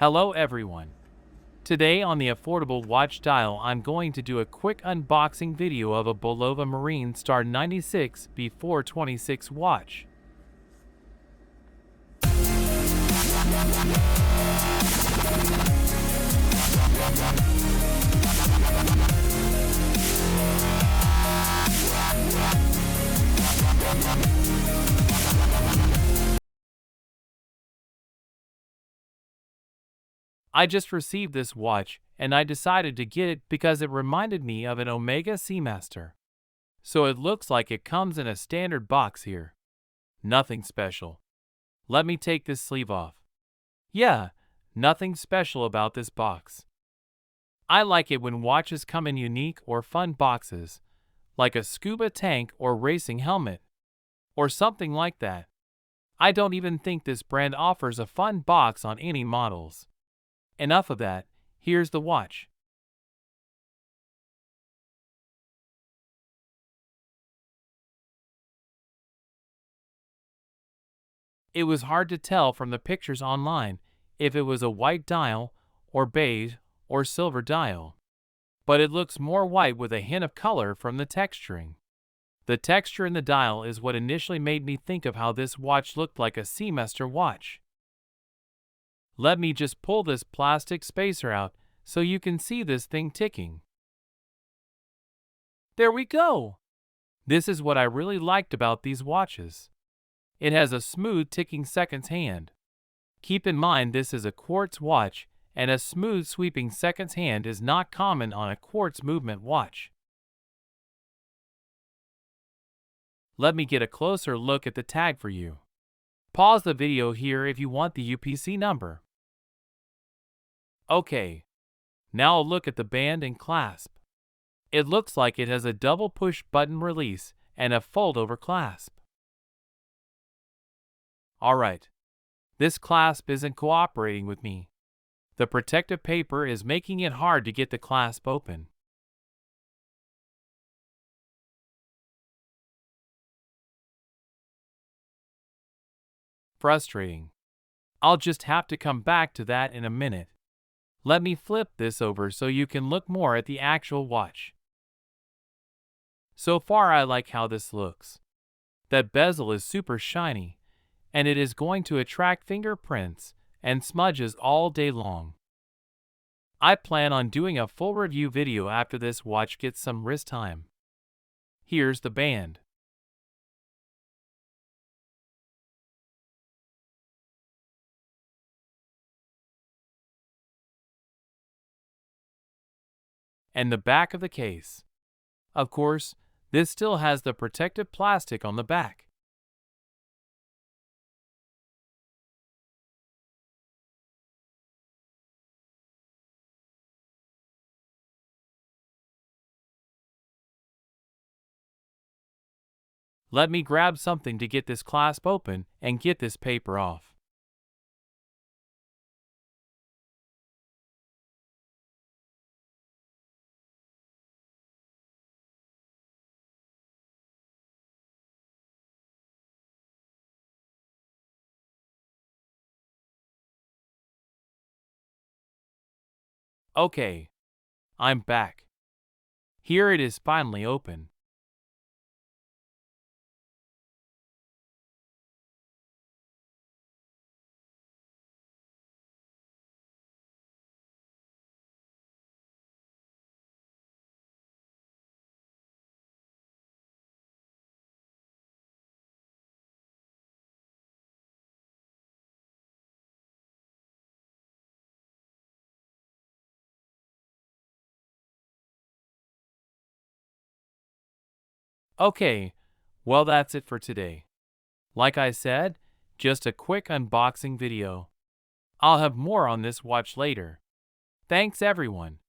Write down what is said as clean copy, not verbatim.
Hello everyone. Today on the Affordable Watch Dial I'm going to do a quick unboxing video of a Bulova Marine Star 96 B426 watch. I just received this watch and I decided to get it because it reminded me of an Omega Seamaster. So it looks like it comes in a standard box here. Nothing special. Let me take this sleeve off. Yeah, nothing special about this box. I like it when watches come in unique or fun boxes, like a scuba tank or racing helmet, or something like that. I don't even think this brand offers a fun box on any models. Enough of that, here's the watch. It was hard to tell from the pictures online if it was a white dial, or beige, or silver dial. But it looks more white with a hint of color from the texturing. The texture in the dial is what initially made me think of how this watch looked like a Seamaster watch. Let me just pull this plastic spacer out so you can see this thing ticking. There we go! This is what I really liked about these watches. It has a smooth ticking seconds hand. Keep in mind this is a quartz watch, and a smooth sweeping seconds hand is not common on a quartz movement watch. Let me get a closer look at the tag for you. Pause the video here if you want the UPC number. Okay, now I'll look at the band and clasp. It looks like it has a double push button release and a fold over clasp. Alright, this clasp isn't cooperating with me. The protective paper is making it hard to get the clasp open. Frustrating. I'll just have to come back to that in a minute. Let me flip this over so you can look more at the actual watch. So far I like how this looks. That bezel is super shiny, and it is going to attract fingerprints and smudges all day long. I plan on doing a full review video after this watch gets some wrist time. Here's the band. And the back of the case. Of course, this still has the protective plastic on the back. Let me grab something to get this clasp open and get this paper off. Okay, I'm back. Here it is finally open. Okay, well that's it for today. Like I said, just a quick unboxing video. I'll have more on this watch later. Thanks everyone.